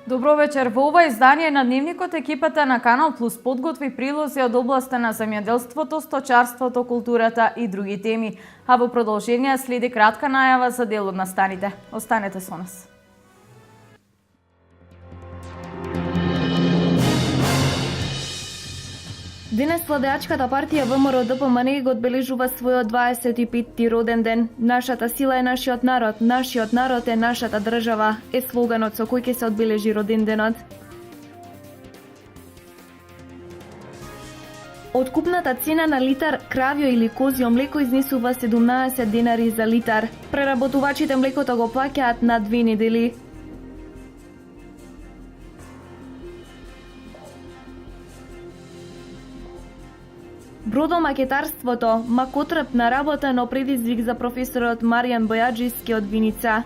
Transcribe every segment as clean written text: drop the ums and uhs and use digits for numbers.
Добро вечер. Во ова издание на Дневникот екипата на Канал Плюс подготви прилози од областа на земјоделството, сточарството, културата и други теми. А во продолжение следи кратка најава за дел од настаните. Останете со нас. Денес владеачката партија ВМРО-ДПМН го одбележува својот 25-ти роден ден. Нашата сила е нашиот народ е нашата држава, е слоганот со кој ќе се одбележи роденденот. Откупната цена на литар кравјо или козјо млеко изнесува 17 денари за литар. Преработувачите млекото го плаќаат на 2 недели. Бродомакетарството, макотрпна работа, но предизвик за професорот Маријан Бојаджиски од Виница.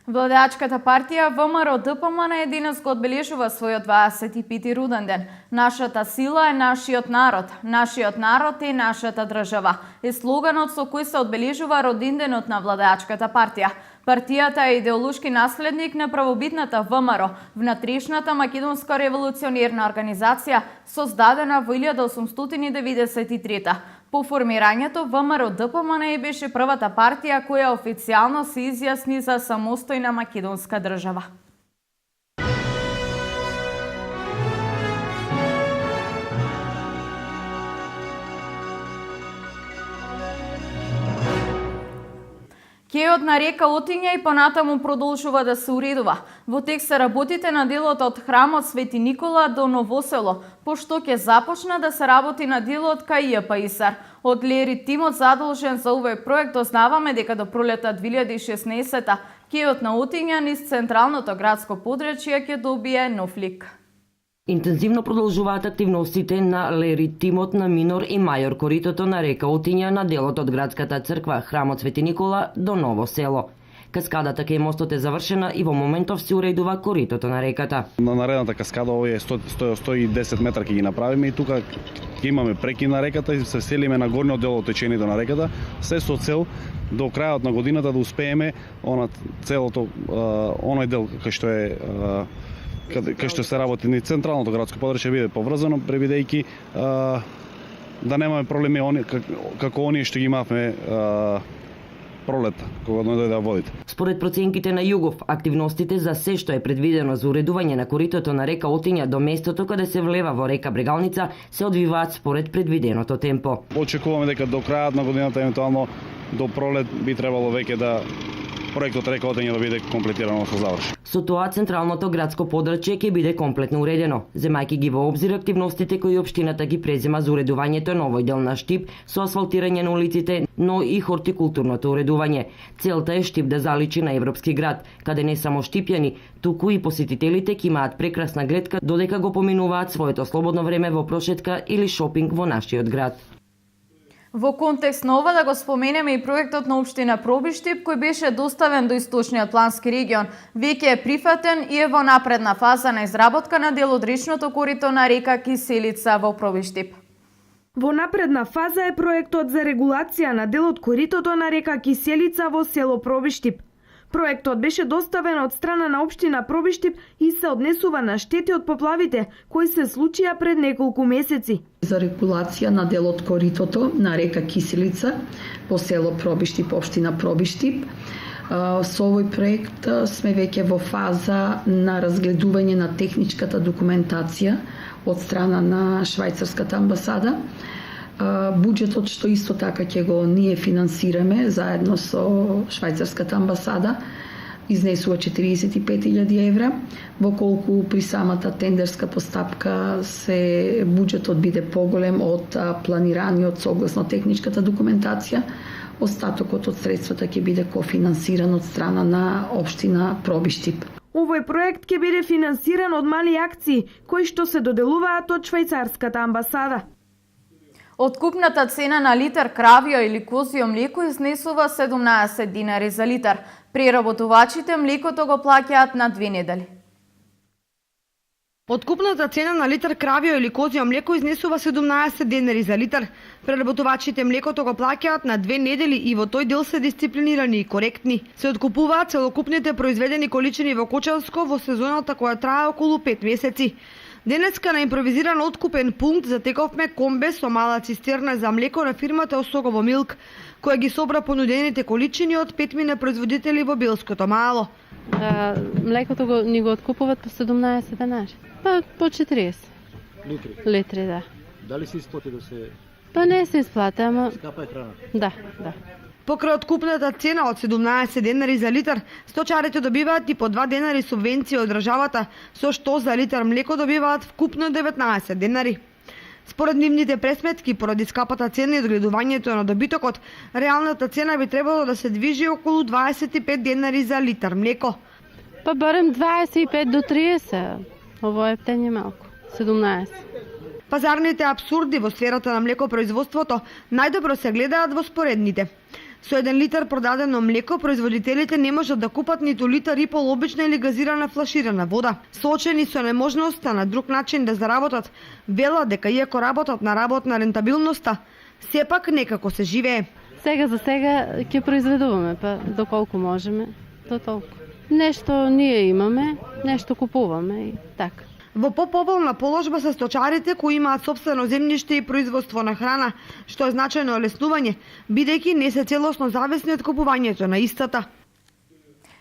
Владеачката партија ВМРО-ДПМН денес го одбележува својот 25-ти роден ден. Нашата сила е нашиот народ е нашата држава. Е слоганот со кој се одбележува роденденот на владеачката партија. Партијата е идеолошки наследник на правобитната ВМРО, внатрешната македонска револуционерна организација, создадена во 1893. По формирањето ВМРО-ДПМН беше првата партија која официјално се изјасни за самостојна македонска држава. Кејот на река Отиња и понатаму продолжува да се уредува. Во тек се работите на делот од храмот Свети Никола до Новосело, пошто ќе започна да се работи на делот кај ЈПИСАР. Од Лери тимот задолжен за овој проект дознаваме дека до пролета 2016 кејот на Отиња низ централното градско подрачје ќе добие нов лик. Интензивно продолжуваат активностите на Лери тимот на минор и мајор коритото на река Отиња на делот од градската црква храмот Свети Никола до Ново село. Каскадата кај мостот е завршена и во моментов се уредува коритото на реката. На наредната каскада овие 110 метра ќе ги направиме и тука ќе имаме преки на реката и се селиме на горниот дел од течението на реката, се со цел до крајот на годината да успееме оној дел кај што се работи ни централното градско подрачје биде поврзано, превидејќи да немаме проблеми како оние што ги имавме пролета, кога дојде водите. Според проценките на Југов, активностите за се што е предвидено за уредување на коритото на река Отиња до местото каде се влева во река Брегалница се одвиваат според предвиденото темпо. Очекуваме дека до крајот на годината, евентуално до пролет, би требало веќе да проектот река Отиња да биде комплетирано со завршен. Со тоа централното градско подрачје ќе биде комплетно уредено, земајќи ги во обзир активностите кои општината ги презема за уредувањето на овој дел на Штип со асфалтирање на улиците, но и хортикултурното уредување. Целта е Штип да заличи на европски град, каде не само штипјани, туку и посетителите ќе имаат прекрасна гледка додека го поминуваат своето слободно време во прошетка или шопинг во нашиот град. Во контекст на ова да го споменеме и проектот на општина Пробиштип кој беше доставен до источниот плански регион. Веќе е прифатен и е во напредна фаза на изработка на дел од речното корито на река Киселица во Пробиштип. Во напредна фаза е проектот за регулација на дел од коритото на река Киселица во село Пробиштип. Проектот беше доставен од страна на општина Пробиштип и се однесува на штети од поплавите кои се случија пред неколку месеци. За регулација на дел од коритото на река Киселица во село Пробиштип, општина Пробиштип. Со овој проект сме веќе во фаза на разгледување на техничката документација од страна на швајцарската амбасада. Буџетот што исто така ќе го ние финансираме заедно со швајцарската амбасада изнесува 45.000 евра, воколку при самата тендерска постапка се буџетот биде поголем од планираниот согласно техничката документација. Остатокот од средствата ќе биде кофинансиран од страна на општина Пробиштип. Овој проект ќе биде финансиран од мали акции кои што се доделуваат од швајцарската амбасада. Откупната цена на литар кравјо или козјо млеко изнесува 17 динари за литар. Преработувачите млекото го плаќаат на 2 недели. Откупната цена на литар кравио или козјо млеко изнесува 17 денари за литар. Преработувачите млекото го плаќаат на 2 недели и во тој дел се дисциплинирани и коректни. Се откупуваат целокупните произведени количини во Кочанско во сезоната која трае околу 5 месеци. Денеска на импровизиран откупен пункт затековме комбе со мала цистерна за млеко на фирмата Осогово Милк, која ги собра понудените количини од 5 производители во Белското мало. Млекото ни го откупуват по 17 денари. Па по 40 литри, да. Дали се исплати да се... Па не се исплати, ама... Скапа е храна? Да. Покрај откупната цена од 17 денари за литар, сточарите добиваат и по 2 денари субвенција од државата, со што за литар млеко добиваат вкупно 19 денари. Според нивните пресметки, поради скапата цена и одгледувањето на добитокот, реалната цена би требало да се движи околу 25 денари за литар млеко. Па барем 25 до 30. Ово е птење малку. 17. Пазарните абсурди во сферата на млекопроизводството најдобро се гледаат во споредните. Со 1 литар продадено млеко, производителите не можат да купат ниту литар и пол обична или газирана флаширана вода. Соочени со неможноста на друг начин да заработат, велат дека иако работат на работна рентабилноста, сепак некако се живее. Сега за сега ќе произведуваме, па доколку можеме, до толку. Нешто ние имаме, нешто купуваме и така. Во поповолна положба се сточарите кои имаат сопствено земјиште и производство на храна, што е значајно олеснување, бидејќи не се целосно зависни од купувањето на истата.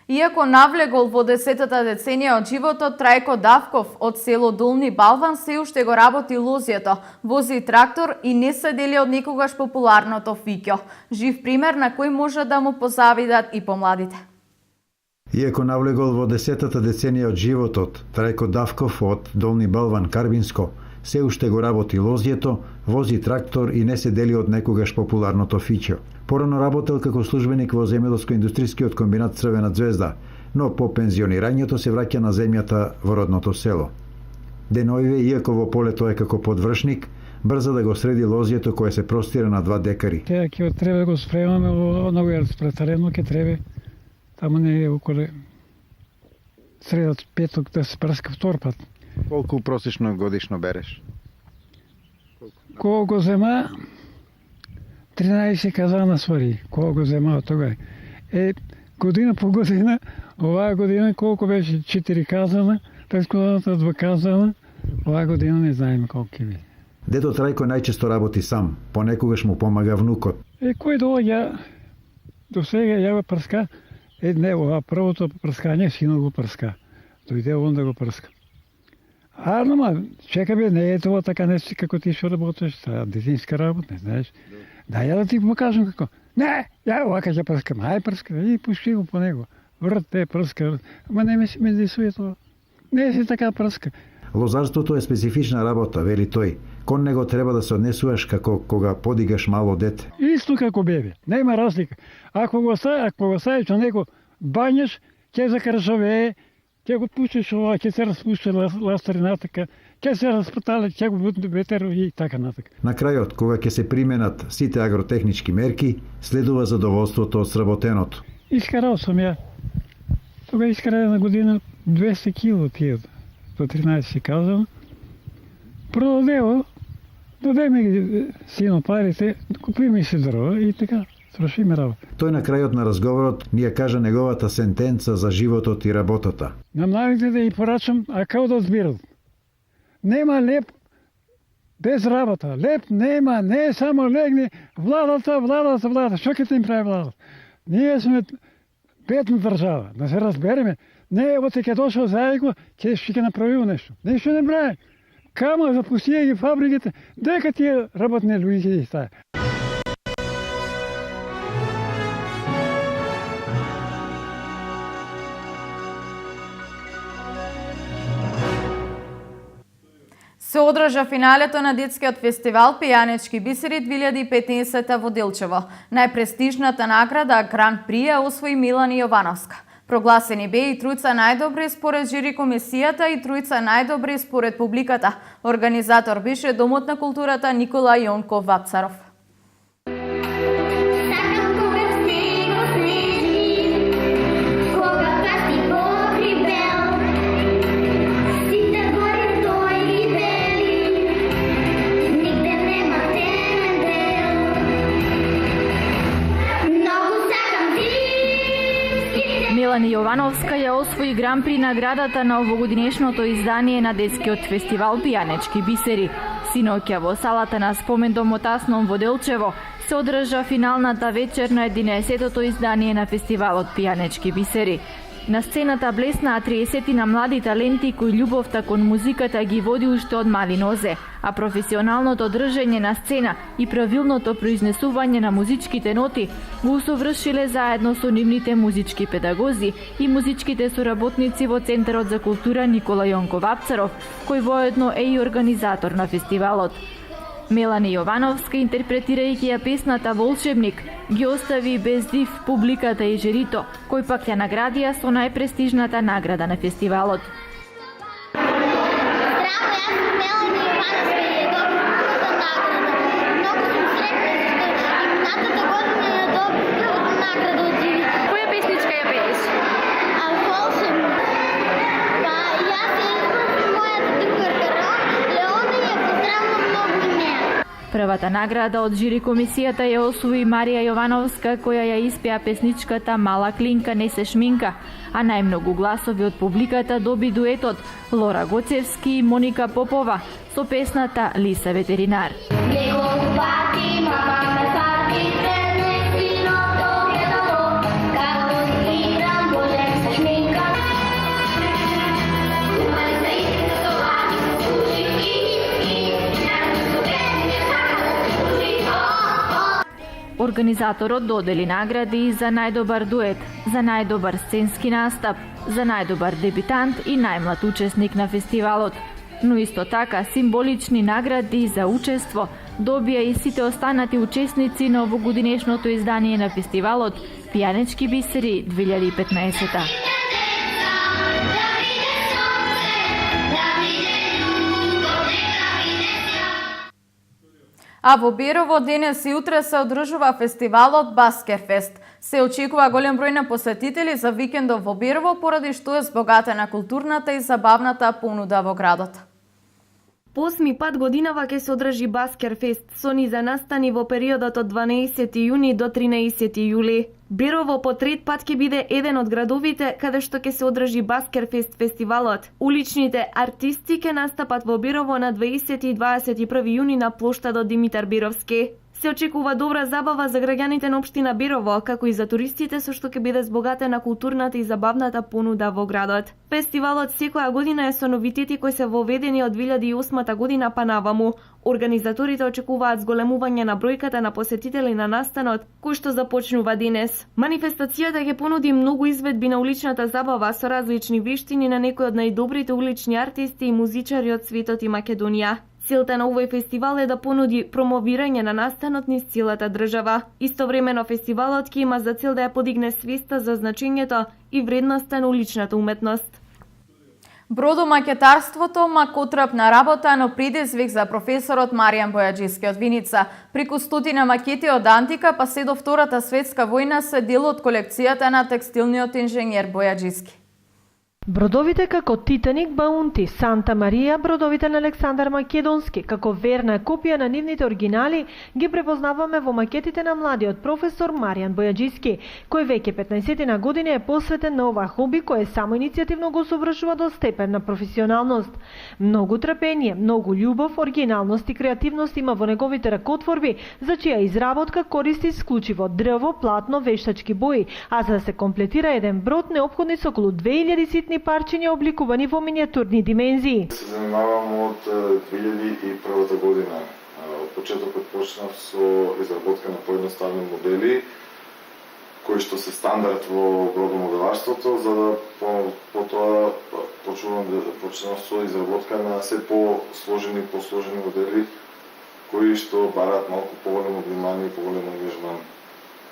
Иако навлегол во 10-та деценија од животот, Трајко Давков од село Долни Балван се уште го работи лозјето, вози трактор и не се дели од некогаш популарното фиќо. Жив пример на кој може да му позавидат и помладите. Иако навлегол во 10-та деценија од животот, Трајко Давков од Долни Балван, Карбинско, се уште го работи лозјето, вози трактор и не се дели од некогаш популарното фиќо. Порано работел како службеник во земјоделско-индустријскиот комбинат Црвена ѕвезда, но по пензионирањето се враќа на земјата во родното село. Деноиве, иако во полето е како подвршник, брза да го среди лозјето кое се простира на 2 декари. Сега ќе треба да го спремаме во ново распретарено, ќе треба таму не е околу средот петок да се прска втор пат. Колку просечно годишно береш? Кога го зема 13 казана свари. Кога го зема од тога. Година по година, оваа година колку беше 4 казана, претходната 2 казана, оваа година не знаеме колку ќе биде. Дето Трајко најчесто работи сам, понекогаш му помага внукот. Кој доаѓа до сега ја го прска, не, ова првото прскање, синот го прска. Дојде он да го прска. Нама, чекаме, не е тоа така нещо како ти што работиш, тоа детинска работа, не знаеш. Да, ја да ти покажам како. Не, ја овака ќе прскам, ај прска, и пушти го по него. Врте, прска, ама не ме си ме десуе тоа. Не си така прска. Лозарството е специфична работа, вели тој. Кон него треба да се однесуваш како кога подигаш мало дете. Исто како бебе, нема разлика. Ако го ставиш на него бањаш, ќе закршавее, ќе го пуштиш ова, ќе се распушти ластарината, ќе се распотале, ќе го буде ветер и така натака. На крајот, кога ќе се применат сите агротехнички мерки, следува задоволството од сработеното. Искарал сум ја. Тога искарал на година 200 кило тие, до 13 казано. Продадево, дадеме ги сино парите, купиме си дрова и така, свршиме работа. Тој на крајот на разговорот ни ја кажа неговата сентенца за животот и работата. На младите да ја порачам, а како да одбират. Нема леп без работа. Леп нема, не само легни, владата. Што ќе им прави владата? Ние сме бедна држава, да се разбереме. Не, оте ќе дошол заедно, ќе направил нешто. Нешто не прави. Кама запустија ги фабриките, дека тие работни луѓе ги стаја. Се одржа финалето на детскиот фестивал Пијанечки бисери 2015 во Делчево. Најпрестижната награда Гран При ја освои Милана Јовановска. Прогласени бе и тројца најдобри според жири комисијата и тројца најдобри според публиката. Организатор беше Домот на културата Никола Јонков Вапцаров. Јовановска ја освои гран-при наградата на овогодинешното издание на детскиот фестивал Пијанечки бисери. Синоќа во салата на спомендомот Асном во Делчево се одржа финалната вечер на 11-тото издание на фестивалот Пијанечки бисери. На сцената блеснаа 30 на млади таленти кои љубовта кон музиката ги води уште од мали нозе, а професионалното држење на сцена и правилното произнесување на музичките ноти го усовршиле заедно со нивните музички педагози и музичките соработници во Центарот за култура Никола Јонков Апцаров, кој воедно е и организатор на фестивалот. Мелани Јовановска, интерпретирајќи ја песната Волшебник, ги остави без див публиката и жирито, кој пак ја наградија со најпрестижната награда на фестивалот. Која песничка ја пееш? Волшебник. Првата награда од жири комисијата ја освои Марија Јовановска, која ја испеа песничката Мала клинка не се шминка, а најмногу гласови од публиката доби дуетот Лора Гоцевски и Моника Попова со песната Лиса ветеринар. Организаторот додели награди и за најдобар дует, за најдобар сценски настап, за најдобар дебитант и најмлад учесник на фестивалот. Но исто така символични награди за учество добија и сите останати учесници на овогодинешното издание на фестивалот Пијанечки бисери 2015. А во Берово денес и утре се одржува фестивалот Баскерфест. Се очекува голем број на посетители за викендов во Берово, поради што е збогатена културната и забавната понуда во градот. По 8 пат годинава ќе се одржи Баскерфест со низа настани во периодот од 12 јуни до 13 јули. Берово по трет пат ќе биде еден од градовите каде што ќе се одржи Баскерфест фестивалот. Уличните артисти ќе настапат во Берово на 20 и 21 јуни на плоштадот Димитар Беровски. Се очекува добра забава за граѓаните на општина Берово, како и за туристите, со што ќе биде збогатена културната и забавната понуда во градот. Фестивалот секоја година е со новитети кои се воведени од 2008 година па наваму. Организаторите очекуваат зголемување на бројката на посетители на настанот, кој што започнува денес. Манифестацијата ќе понуди многу изведби на уличната забава со различни вештини на некои од најдобрите улични артисти и музичари од светот и Македонија. Целта на овој фестивал е да понуди промовирање на настанот низ целата држава. Истовремено фестивалот ќе има за цел да ја подигне свеста за значењето и вредноста на уличната уметност. Бродомакетарството макотрапна работа, но предизвик за професорот Маријан Бојаджиски од Виница. Преку стотина макети од антика па се до Втората светска војна се дел од колекцијата на текстилниот инженер Бојаджиски. Бродовите како Титаник, Баунти, Санта Марија, бродовите на Александар Македонски, како верна копија на нивните оригинали, ги препознаваме во макетите на младиот професор Маријан Бојаджиски, кој веќе 15 на години е посветен на ова хоби кое само иницијативно го совршува до степен на професионалност. Многу трпение, многу љубов, оригиналност и креативност има во неговите ракотворби, за чија изработка користи исклучиво дрво, платно, вештачки бои, а за да се комплетира еден брод неопходни се околу 2000 ситни парчиња обликувани во миниатурни димензии. Се занимавам од 2001 година. Од почетокот почнав со изработка на поедноставни модели, кои што се стандард во бродомоделарството, за да потоа почнав со изработка на се посложени модели, кои што бараат малку поголемо внимание и поголемо ангажман.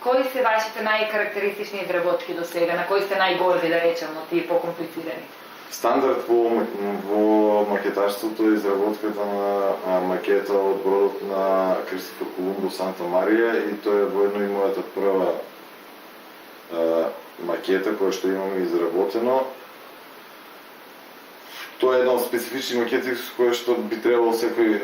Кои се вашите најкарактеристични изработки до сега? На кои сте најгорди, да речеме, тие покомплицирани? Стандард во макетарството е изработката на макета од бродот на Кристофор Колумбус Санта Марија, и тоа е воедно и мојата прва макета која што имаме изработено. Тоа е една од специфични макети која што би требало секој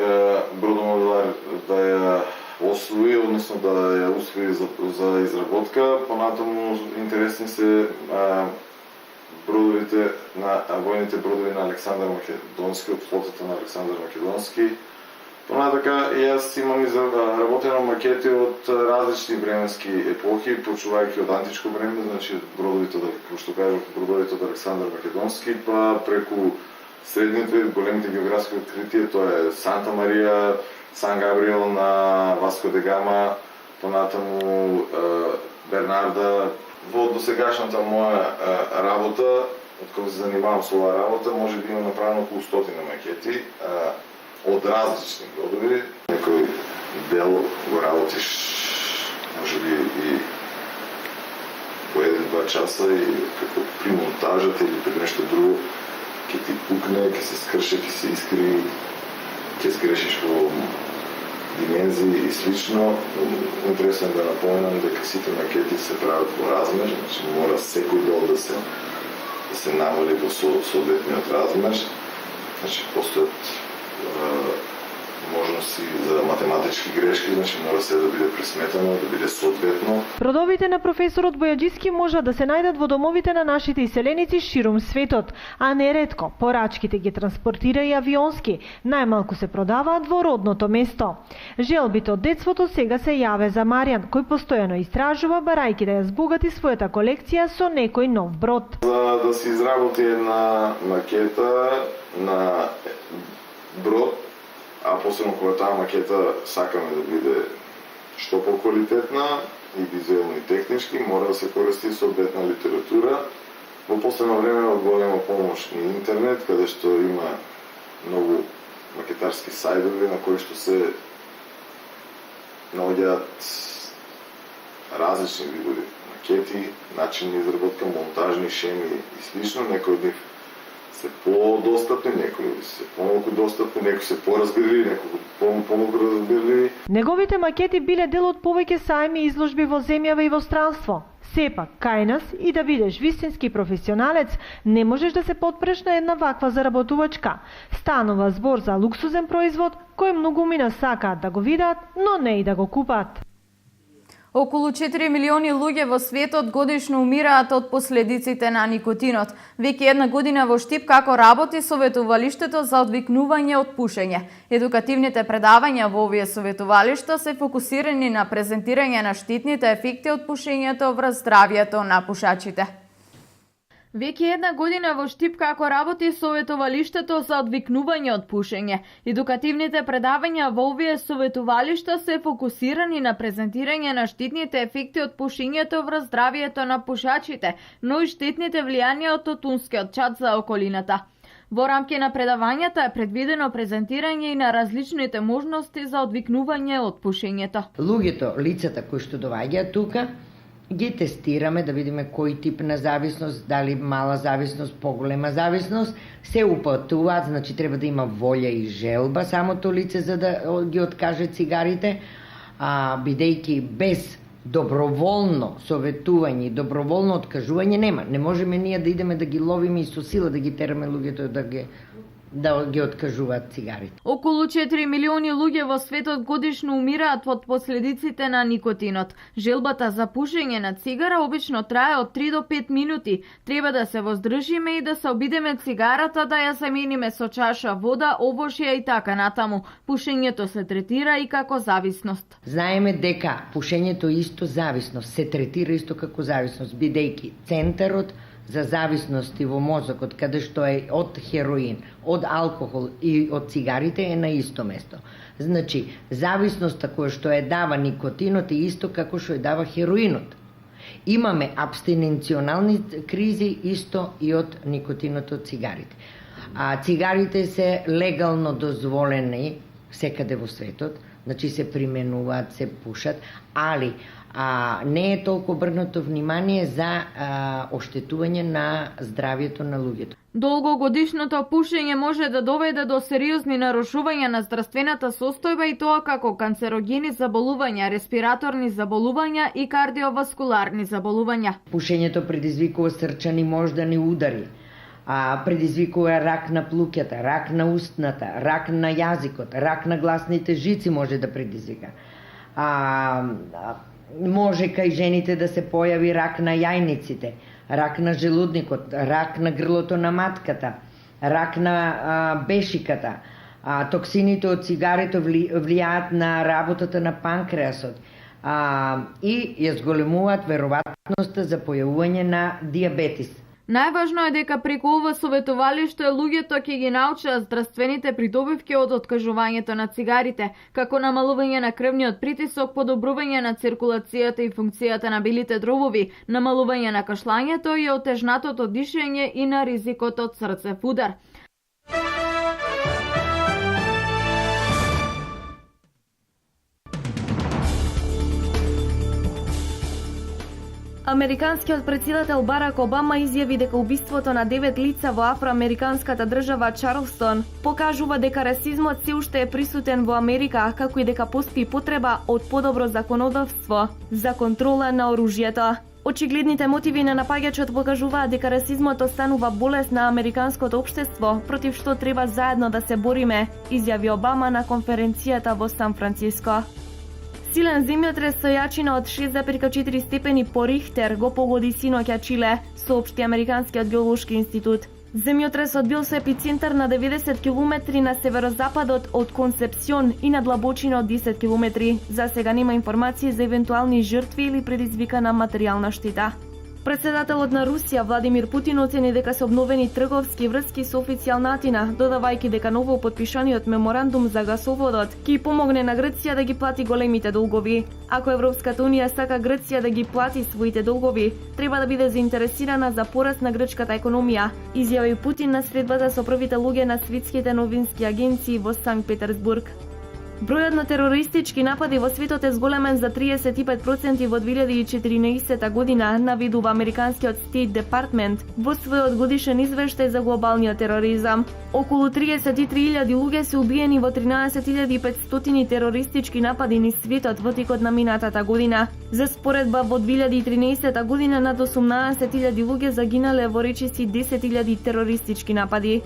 бродомоделар да ја освои, односно да ја усвои за изработка. Понатаму интересни се војните бродови на Александар Македонски, од флотата на Александар Македонски. Понатака, јас имам работено макети од различни временски епохи, почувајќи од античко време, значи бродовите, како што кажав, бродовите од Александар Македонски, па преку средните, големите географски откритија, тоа е Санта Марија, Сан Габриел на Васко де Гама, понатаму Бернарда. Во досегашната моја работа, од кога се занимавам со оваа работа, може би има направено околу 100 макети од различни бродови. Некој дел го работиш, може би и по 1-2 часа и како при монтажата или при нешто друго, ќе ти пукне, ќе се скрше, ќе се искри, ќе сгрешиш во димензии и слично. Интересно е да напоменам дека сите макети се прават во размер, значи мора секој дел да се намали во соодветниот размер. Значи постојат можности за математички грешки, значи мора се да биде пресметано, да биде соодветно. Бродовите на професорот Бојаджиски можат да се најдат во домовите на нашите иселеници ширум светот, а неретко порачките ги транспортира и авионски, најмалку се продаваат во родното место. Желбите од детството сега се јаве за Маријан, кој постојано истражува, барајки да ја збогати својата колекција со некој нов брод. За да се изработи една макета на брод, а посебно кога таа макета сакаме да биде што поквалитетна и визуелно и технички, мора да се користи соодветна литература. Во последно време од голема помош ни интернет, каде што има многу макетарски сајдови на кои што се наоѓаат различни видови макети, начини изработка, монтажни шеми и слично. Некои од нив се по-достапни, некои се помалку достапни, некои се поразбирливи, некои помалку разбирливи. Неговите макети биле дел од повеќе сајми и изложби во земјава и во странство. Сепак, кај нас и да бидеш вистински професионалец, не можеш да се потпреш на една ваква заработувачка. Станува збор за луксузен производ, кој многумина сакаат да го видат, но не и да го купат. Околу 4 милиони луѓе во светот годишно умираат од последиците на никотинот. Веќе една година во Штип како работи советувалиштето за одвикнување од пушење. Едукативните предавања во овие советувалишта се фокусирани на презентирање на штетните ефекти од пушењето врз здравјето на пушачите. Веќе една година во Штип како работи советувалиштето за одвикнување од пушење. Едукативните предавања во овие советувалишта се фокусирани на презентирање на штетните ефекти од пушењето врз здравјето на пушачите, но и штетните влијанија од тутунскиот чад за околината. Во рамки на предавањата е предвидено презентирање и на различните можности за одвикнување од пушењето. Луѓето, лицата кои што доаѓаат тука, ги тестираме да видиме кој тип на зависност, дали мала зависност, поголема зависност, се упатуваат, значи треба да има волја и желба самото лице за да ги откаже цигарите, бидејќи без доброволно советување и доброволно откажување нема. Не можеме ние да идеме да ги ловиме и со сила да ги тераме луѓето да ги откажуваат цигарите. Околу 4 милиони луѓе во светот годишно умираат од последиците на никотинот. Желбата за пушење на цигара обично трае од 3 до 5 минути. Треба да се воздржиме и да се обидеме цигарата да ја замениме со чаша вода, овошје и така натаму. Пушењето се третира и како зависност. Знаеме дека пушењето исто зависност, се третира исто како зависност, бидејќи центарот за зависности во мозокот, каде што е од хероин, од алкохол и од цигарите е на исто место. Значи, зависноста која што е дава никотинот е исто како што е дава хероинот. Имаме абстиненционални кризи исто и од никотинот од цигарите. Цигарите се легално дозволени секаде во светот, значи се применуваат, се пушат, али не е толку обрнато внимание за оштетување на здравјето на луѓето. Долгогодишното пушење може да доведе до сериозни нарушувања на здравствената состојба и тоа како канцерогени заболувања, респираторни заболувања и кардиоваскуларни заболувања. Пушењето предизвикува срчани мождани удари, предизвикува рак на плуќата, рак на устната, рак на јазикот, рак на гласните жици може да предизвика. Може кај жените да се појави рак на јајниците, рак на желудникот, рак на грлото на матката, рак на бешиката. Токсините од цигарите влијаат на работата на панкреасот и ја зголемуваат веројатноста за појавување на диабетис. Најважно е дека преку ова советувалиште луѓето ќе ги научат здравствените придобивки од откажувањето на цигарите, како намалување на крвниот притисок, подобрување на циркулацијата и функцијата на белите дробови, намалување на кашлањето и отежнатото дишење и на ризикот од срцев удар. Американскиот претседател Барак Обама изјави дека убиството на 9 лица во афроамериканската држава Чарлстон покажува дека расизмот се уште е присутен во Америка, како и дека постои потреба од подобро законодавство за контрола на оружјето. Очигледните мотиви на напаѓачот покажуваат дека расизмот останува болест на американското општество, против што треба заедно да се бориме, изјави Обама на конференцијата во Сан Франциско. Силен земјотрес со јачина од 6,4 степени по Рихтер го погоди синоќа Чиле, соопшти Американскиот геолошки институт. Земјотресот бил со епицентар на 90 км на северозападот од Концепсион и на длабочина од 10 км. За сега нема информации за евентуални жртви или предизвикана материјална штета. Председателот на Русија Владимир Путин оцени дека се обновени трговски врски со официјална Атина, додавајќи дека ново подпишаниот меморандум за гасоводот ќе помогне на Грција да ги плати големите долгови. Ако Европската унија сака Грција да ги плати своите долгови, треба да биде заинтересирана за пораст на грчката економија, изјави Путин на средбата со првите луѓе на светските новински агенции во Санкт Петерсбург. Бројот на терористички напади во светот е зголемен за 35% во 2014 година, наведува Американскиот State Department во својот годишен извештај за глобалниот тероризам. Околу 33.000 луѓе се убиени во 13.500 терористички напади низ светот во текот на минатата година. За споредба, во 2013 година над 18.000 луѓе загинале во речиси 10.000 терористички напади.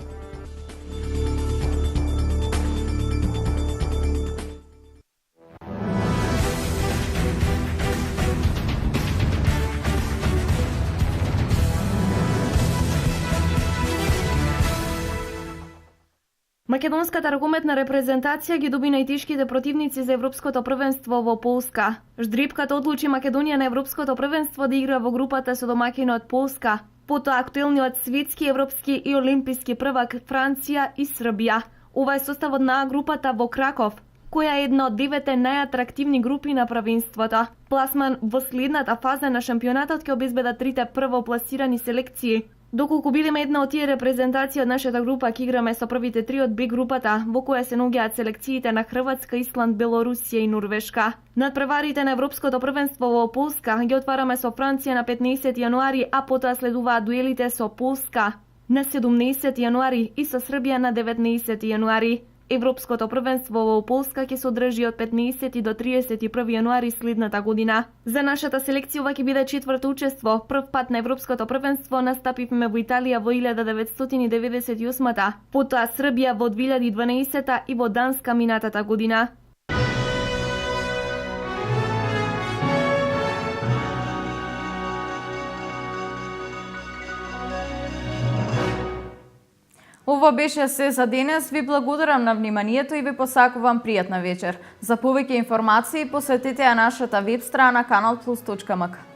Македонската ракометна репрезентација ги доби најтешките противници за Европското првенство во Полска. Ждрипката одлучи Македонија на Европското првенство да игра во групата со домаќинот Полска, потоа актуелниот светски, европски и олимписки првак Франција и Србија. Ова е составот на групата во Краков, која е една од 9 најатрактивни групи на првенството. Пласман во следната фаза на шампионатот ќе обезбедат трите првопласирани селекции. Доколку бидеме една од тие репрезентации од нашата група, ќе играме со првите три од Б групата, во која се наоѓаат селекциите на Хрватска, Исланд, Белорусија и Норвешка. Надпреварите на Европското првенство во Полска ги отвараме со Франција на 15 јануари, а потоа следуваат дуелите со Полска на 17 јануари и со Србија на 19 јануари. Европското првенство во Полска ќе се одржи од 15 до 31 јануари следната година. За нашата селекција ова ќе биде четврто учество. Прв пат на Европското првенство настапивме во Италија во 1998-та, потоа Србија во 2012-та и во Данска минатата година. Ова беше се за денес. Ви благодарам на вниманието и ви посакувам пријатна вечер. За повеќе информации посетете ја нашата веб страна kanalplus.mk.